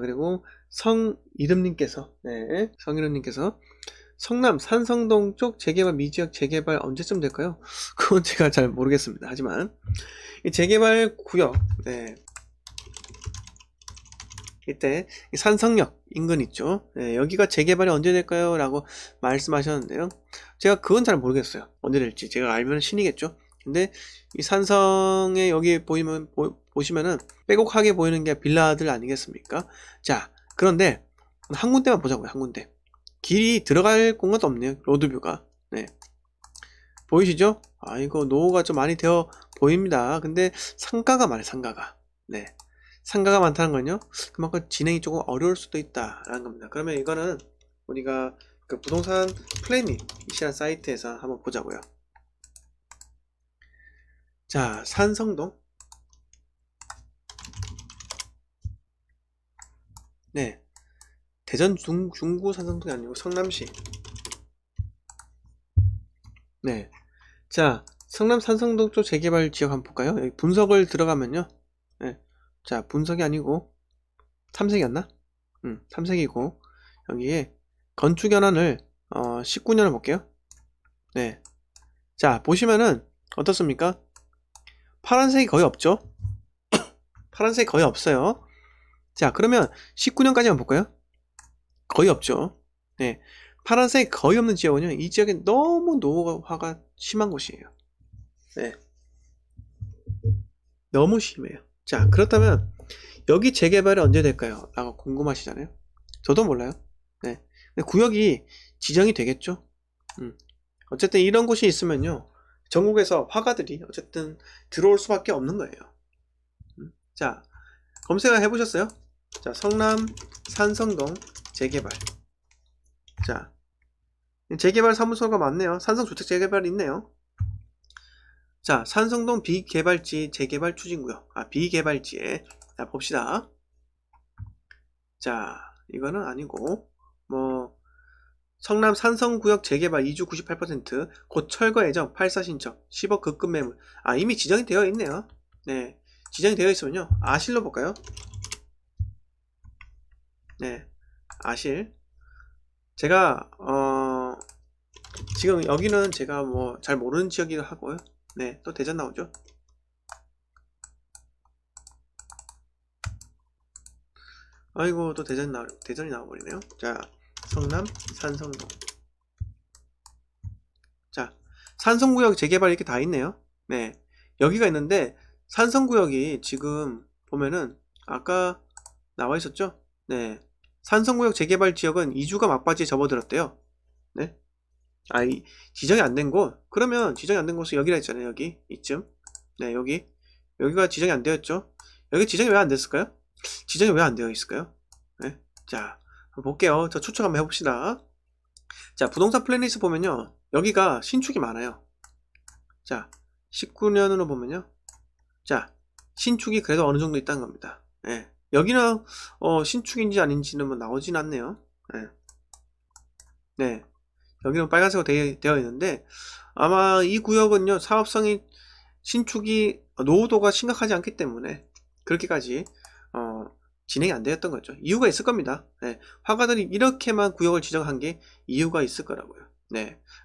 그리고 성이름님께서, 성이름님께서 성남 산성동 쪽 재개발 미지역 재개발 언제쯤 될까요? 그건 제가 잘 모르겠습니다. 하지만 이 재개발 구역, 이때 산성역 인근 있죠. 여기가 재개발이 언제 될까요? 라고 말씀하셨는데요. 제가 그건 잘 모르겠어요. 언제 될지. 제가 알면 신이겠죠. 근데 이 산성에 여기 보시면은 빼곡하게 보이는 게 빌라들 아니겠습니까? 자, 그런데 한 군데만 보자고요. 한 군데. 길이 들어갈 공간도 없네요. 로드뷰가. 보이시죠? 이거 노후가 좀 많이 되어 보입니다. 근데 상가가 많아요. 상가가. 상가가 많다는 건요, 그만큼 진행이 조금 어려울 수도 있다라는 겁니다. 그러면 이거는 우리가 그 부동산 플래닛이라는 사이트에서 한번 보자고요. 자, 산성동. 대전 중구 산성동이 아니고 성남시. 자, 성남 산성동 쪽 재개발 지역 한번 볼까요? 여기 분석을 들어가면요. 자, 분석이 아니고 탐색이었나? 탐색이고, 여기에 건축 연한을 19년을 볼게요. 자, 보시면은 어떻습니까? 파란색이 거의 없죠? 파란색이 거의 없어요. 자, 그러면 19년까지만 볼까요? 거의 없죠. 파란색이 거의 없는 지역은요, 이 지역에 너무 노후화가 심한 곳이에요. 너무 심해요. 자, 그렇다면 여기 재개발이 언제 될까요? 라고 궁금하시잖아요. 저도 몰라요. 근데 구역이 지정이 되겠죠. 어쨌든 이런 곳이 있으면요, 전국에서 화가들이 어쨌든 들어올 수밖에 없는 거예요. 자, 검색을 해보셨어요? 자, 성남 산성동 재개발. 자, 재개발 사무소가 많네요. 산성주택 재개발이 있네요. 자, 산성동 비개발지 재개발 추진구역. 비개발지에. 자, 봅시다. 자, 이거는 아니고, 성남 산성구역 재개발 이주 98%, 곧 철거 예정 84 신청, 10억 급급 매물. 이미 지정이 되어 있네요. 지정이 되어 있으면요, 아실로 볼까요? 아실. 제가 지금 여기는 제가 잘 모르는 지역이라 하고요. 또 대전 나오죠. 아이고, 또 대전이 나와버리네요. 자, 성남 산성동. 자, 산성구역 재개발 이렇게 다 있네요. 여기가 있는데, 산성구역이 지금 보면은 아까 나와 있었죠? 산성구역 재개발 지역은 이주가 막바지에 접어들었대요. 지정이 안 된 곳? 그러면 지정이 안 된 곳은 여기라 했잖아요. 여기 이쯤. 여기가 지정이 안 되었죠. 여기 지정이 왜 안 됐을까요? 지정이 왜 안 되어 있을까요? 자, 한번 볼게요. 저 추측 한번 해봅시다. 자, 부동산 플래닛을 보면요, 여기가 신축이 많아요. 자, 19년으로 보면요, 자, 신축이 그래도 어느 정도 있다는 겁니다. 여기는 신축인지 아닌지는 나오진 않네요. 여기는 빨간색으로 되어 있는데, 아마 이 구역은요, 사업성이 신축이 노후도가 심각하지 않기 때문에 그렇게까지 진행이 안 되었던 거죠. 이유가 있을 겁니다. 화가들이 이렇게만 구역을 지정한 게 이유가 있을 거라고요.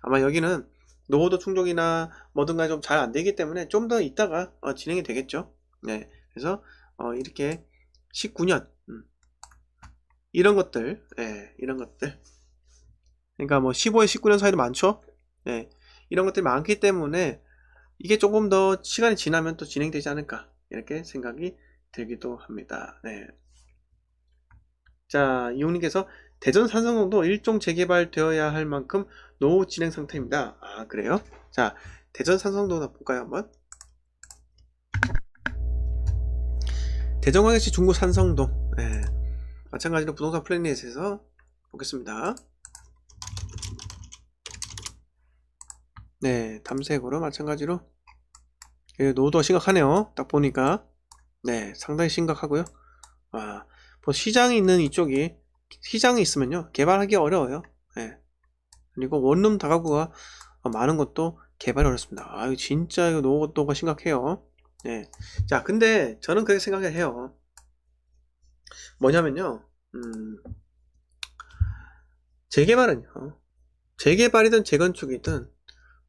아마 여기는 노후도 충족이나 뭐든가 좀 잘 안 되기 때문에 좀 더 있다가 진행이 되겠죠. 그래서 이렇게 19년 이런 것들, 그러니까 15에 19년 사이도 많죠. 이런 것들이 많기 때문에 이게 조금 더 시간이 지나면 또 진행되지 않을까, 이렇게 생각이 들기도 합니다. 자, 이용님께서 대전 산성동도 일종 재개발되어야 할 만큼 노후 진행 상태입니다. 그래요? 자, 대전 산성동 볼까요, 한번? 대전광역시 중구 산성동. 마찬가지로 부동산 플래닛에서 보겠습니다. 탐색으로 마찬가지로 노후도가 심각하네요. 딱 보니까 상당히 심각하고요. 시장이 있는 이쪽이, 시장이 있으면요, 개발하기 어려워요. 그리고 원룸 다가구가 많은 것도 개발이 어렵습니다. 진짜 이거 노후도가 심각해요. 자, 근데 저는 그렇게 생각을 해요. 뭐냐면요. 재개발은요. 재개발이든 재건축이든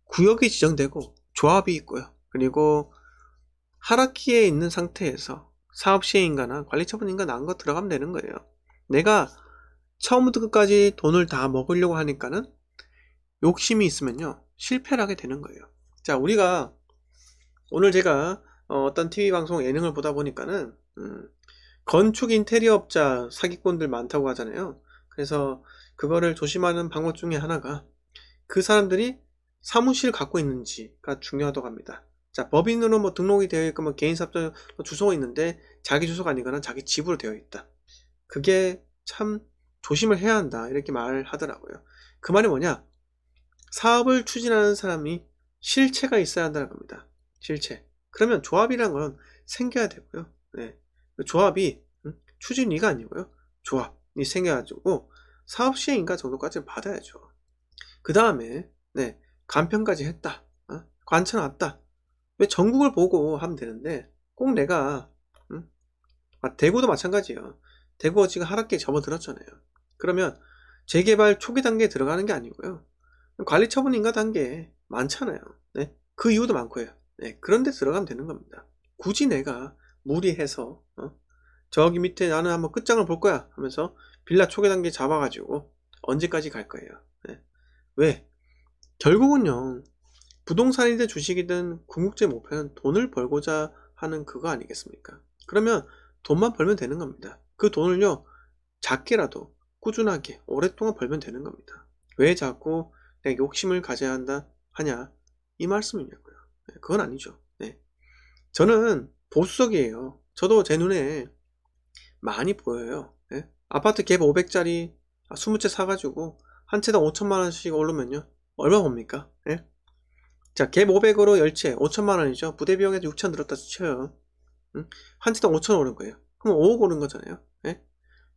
구역이 지정되고 조합이 있고요. 그리고 하락기에 있는 상태에서 사업 시행인가나 관리처분인가 나은 거 들어가면 되는 거예요. 내가 처음부터 끝까지 돈을 다 먹으려고 하니까는 욕심이 있으면요. 실패를 하게 되는 거예요. 자, 우리가 오늘 제가 어떤 TV 방송 예능을 보다 보니까는 건축 인테리어 업자 사기꾼들 많다고 하잖아요. 그래서 그거를 조심하는 방법 중에 하나가 그 사람들이 사무실 갖고 있는지가 중요하다고 합니다. 자, 법인으로 뭐 등록이 되어 있고 뭐 개인 사업자 주소가 있는데 자기 주소가 아니거나 자기 집으로 되어 있다. 그게 참 조심을 해야 한다. 이렇게 말을 하더라고요. 그 말이 뭐냐? 사업을 추진하는 사람이 실체가 있어야 한다는 겁니다. 실체. 그러면 조합이란 건 생겨야 되고요. 네. 조합이 추진위가 아니고요. 조합이 생겨가지고 사업 시행인가 정도까지는 받아야죠. 그 다음에 네, 간편까지 했다. 관천 왔다. 왜 전국을 보고 하면 되는데 꼭 내가 대구도 마찬가지예요. 대구가 지금 하락기에 접어들었잖아요. 그러면 재개발 초기 단계에 들어가는 게 아니고요. 관리처분인가 단계에 많잖아요. 네? 그 이유도 많고요. 네, 그런데 들어가면 되는 겁니다. 굳이 내가 무리해서 저기 밑에 나는 한번 끝장을 볼 거야 하면서 빌라 초기 단계 잡아가지고 언제까지 갈 거예요. 네. 왜? 결국은요. 부동산이든 주식이든 궁극적 목표는 돈을 벌고자 하는 그거 아니겠습니까? 그러면 돈만 벌면 되는 겁니다. 그 돈을요. 작게라도 꾸준하게 오랫동안 벌면 되는 겁니다. 왜 자꾸 내가 욕심을 가져야 한다 하냐 이 말씀이냐고요. 네, 그건 아니죠. 네. 저는 보수적이에요. 저도 제 눈에 많이 보여요. 네? 아파트 갭 500짜리 20채 사가지고 한 채당 5천만원씩 오르면요 얼마 봅니까? 네? 자, 갭 500으로 10채 5천만원이죠. 부대비용에도 6천 들었다 쳐요. 한 채당 5천 오른 거예요. 그럼 5억 오른 거잖아요. 네?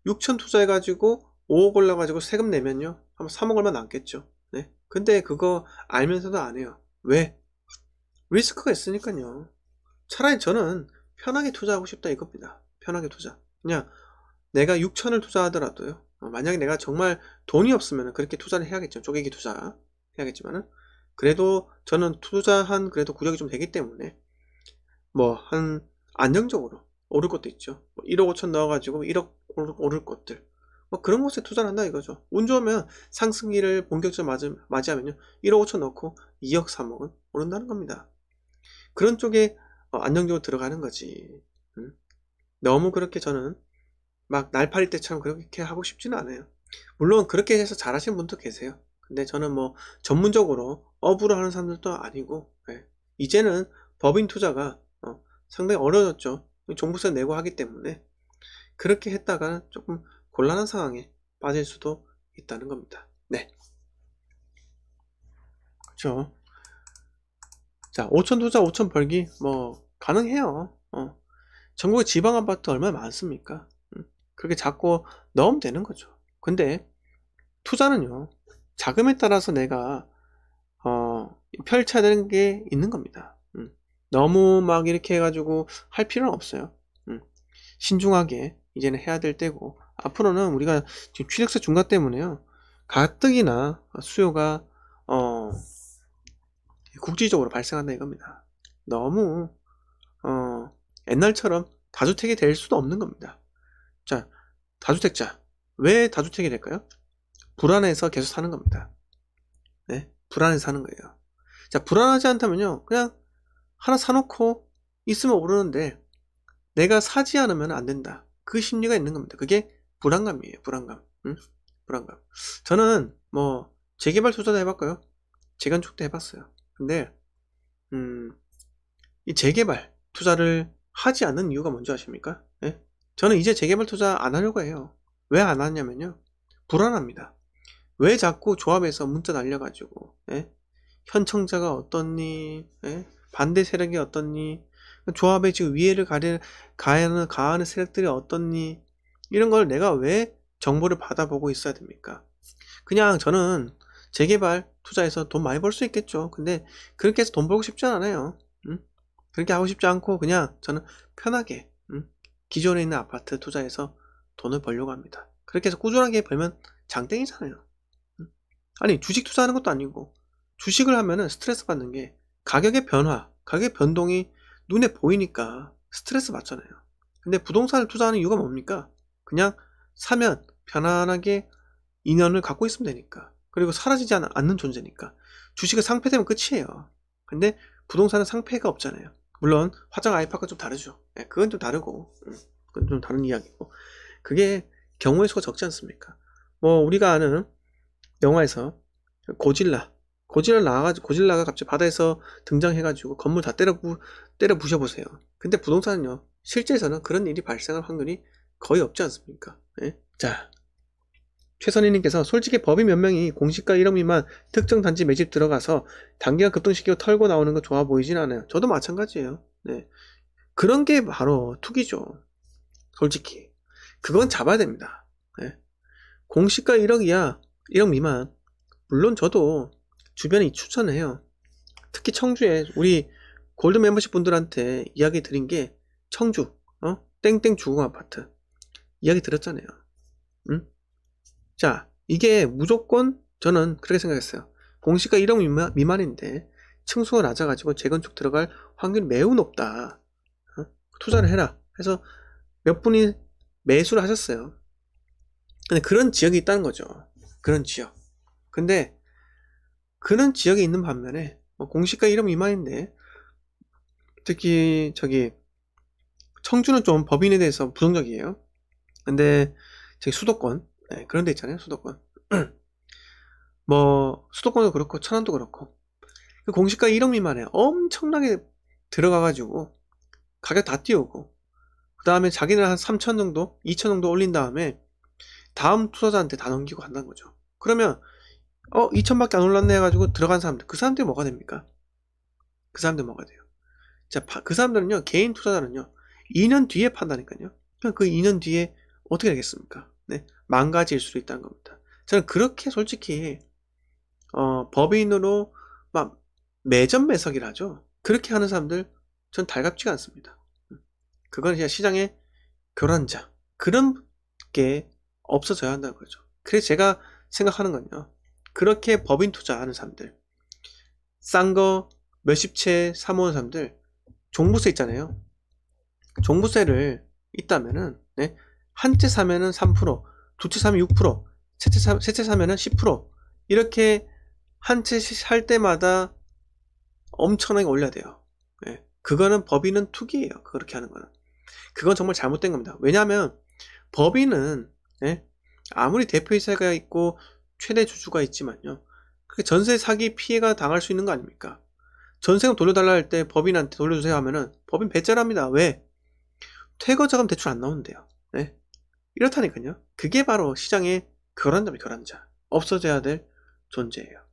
6천 투자해가지고 5억 올라가지고 세금 내면요 한번 3억 얼마 남겠죠. 네? 근데 그거 알면서도 안 해요. 왜? 리스크가 있으니까요. 차라리 저는 편하게 투자하고 싶다 이겁니다. 편하게 투자. 그냥 내가 6천을 투자하더라도요. 만약에 내가 정말 돈이 없으면 그렇게 투자를 해야겠죠. 쪼개기 투자 해야겠지만은 그래도 저는 투자한 그래도 구력이 좀 되기 때문에 뭐 한 안정적으로 오를 것도 있죠. 뭐 1억 5천 넣어가지고 1억 오를 것들 뭐 그런 곳에 투자를 한다 이거죠. 운 좋으면 상승기를 본격적으로 맞이하면요 1억 5천 넣고 2억 3억은 오른다는 겁니다. 그런 쪽에 안정적으로 들어가는 거지. 너무 그렇게 저는 막 날파리 때처럼 그렇게 하고 싶지는 않아요. 물론 그렇게 해서 잘하시는 분도 계세요. 근데 저는 뭐 전문적으로 업으로 하는 사람들도 아니고 이제는 법인 투자가 상당히 어려워졌죠. 종부세 내고 하기 때문에 그렇게 했다가 조금 곤란한 상황에 빠질 수도 있다는 겁니다. 네, 그렇죠. 자, 5천 투자 5천 벌기 뭐 가능해요. 전국에 지방 아파트 얼마나 많습니까? 그렇게 자꾸 넣으면 되는 거죠. 근데 투자는요 자금에 따라서 내가 펼쳐야 되는 게 있는 겁니다. 너무 막 이렇게 해가지고 할 필요는 없어요. 신중하게 이제는 해야 될 때고 앞으로는 우리가 지금 취득세 중과 때문에요 가뜩이나 수요가 국지적으로 발생한다 이겁니다. 너무 옛날처럼 다주택이 될 수도 없는 겁니다. 자, 다주택자 왜 다주택이 될까요? 불안해서 계속 사는 겁니다. 네, 불안해서 사는 거예요. 자, 불안하지 않다면요 그냥 하나 사놓고 있으면 오르는데 내가 사지 않으면 안 된다. 그 심리가 있는 겁니다. 그게 불안감이에요. 불안감. 불안감. 저는 뭐 재개발 투자도 해봤고요. 재건축도 해봤어요. 근데 이 재개발 투자를 하지 않는 이유가 뭔지 아십니까? 예? 저는 이제 재개발 투자 안 하려고 해요. 왜 안 하냐면요. 불안합니다. 왜 자꾸 조합에서 문자 날려가지고 현청자가 어떻니? 반대 세력이 어떻니? 조합에 지금 위해를 가하는 세력들이 어떻니? 이런 걸 내가 왜 정보를 받아보고 있어야 됩니까? 그냥 저는 재개발 투자해서 돈 많이 벌 수 있겠죠. 근데 그렇게 해서 돈 벌고 싶지 않아요. 그렇게 하고 싶지 않고 그냥 저는 편하게 기존에 있는 아파트 투자해서 돈을 벌려고 합니다. 그렇게 해서 꾸준하게 벌면 장땡이잖아요. 아니 주식 투자하는 것도 아니고 주식을 하면은 스트레스 받는 게 가격의 변화, 가격의 변동이 눈에 보이니까 스트레스 받잖아요. 근데 부동산을 투자하는 이유가 뭡니까? 그냥 사면 편안하게 인연을 갖고 있으면 되니까. 그리고 사라지지 않는 존재니까. 주식은 상폐되면 끝이에요. 근데 부동산은 상폐가 없잖아요. 물론 화장 아이파크가 좀 다르죠. 그건 좀 다르고 그건 좀 다른 이야기고. 그게 경우의 수가 적지 않습니까? 뭐 우리가 아는 영화에서 고질라가 갑자기 바다에서 등장해가지고 건물 다 때려 부셔보세요. 근데 부동산은요, 실제에서는 그런 일이 발생할 확률이 거의 없지 않습니까? 예? 자, 최선희님께서 솔직히 법인 몇 명이 공시가 1억 미만 특정 단지 매집 들어가서 단기간 급등시키고 털고 나오는 거 좋아 보이진 않아요. 저도 마찬가지예요. 네. 그런 게 바로 투기죠. 솔직히. 그건 잡아야 됩니다. 네. 공시가 1억 이하, 1억 미만. 물론 저도 주변에 추천을 해요. 특히 청주에 우리 골드 멤버십 분들한테 이야기 드린 게 청주, 땡땡 주공 아파트. 이야기 드렸잖아요. 응? 자, 이게 무조건 저는 그렇게 생각했어요. 공시가 1억 미만인데 층수가 낮아가지고 재건축 들어갈 확률이 매우 높다. 투자를 해라 해서 몇 분이 매수를 하셨어요. 근데 그런 지역이 있다는 거죠. 그런 지역. 근데 그런 지역에 있는 반면에 공시가 1억 미만인데 특히 저기 청주는 좀 법인에 대해서 부정적이에요. 근데 저기 수도권 그런 데 있잖아요. 수도권. 뭐 수도권도 그렇고 천안도 그렇고 그 공시가 1억 미만에 엄청나게 들어가가지고 가격 다 띄우고 그 다음에 자기는 한 3천 정도 2천 정도 올린 다음에 다음 투자자한테 다 넘기고 간다는 거죠. 그러면 2천밖에 안 올랐네 해가지고 들어간 사람들, 그 사람들이 뭐가 됩니까? 그 사람들 뭐가 돼요? 자, 그 사람들은요, 개인 투자자는요, 2년 뒤에 판다니까요. 그 2년 뒤에 어떻게 되겠습니까? 네, 망가질 수도 있다는 겁니다. 저는 그렇게 솔직히 법인으로 막 매점 매석이라죠. 그렇게 하는 사람들 전 달갑지가 않습니다. 그건 그냥 시장의 교란자, 그런 게 없어져야 한다는 거죠. 그래서 제가 생각하는 건요, 그렇게 법인 투자하는 사람들, 싼 거 몇십 채 사모은 사람들, 종부세 있잖아요. 종부세를 있다면은, 네, 한 채 사면은 3%, 두 채 사면 6%, 세 채 사면은 10%, 이렇게 한 채 살 때마다 엄청나게 올려야 돼요. 네, 그거는 법인은 투기예요. 그렇게 하는 거는. 그건 정말 잘못된 겁니다. 왜냐하면 법인은 아무리 대표이사가 있고 최대 주주가 있지만요, 그게 전세 사기 피해가 당할 수 있는 거 아닙니까? 전세금 돌려달라 할 때 법인한테 돌려주세요 하면은 법인 배째랍니다. 왜? 퇴거자금 대출 안 나온대요. 네? 이렇다니까요. 그게 바로 시장의 교란자입니다. 교란자. 없어져야 될 존재예요.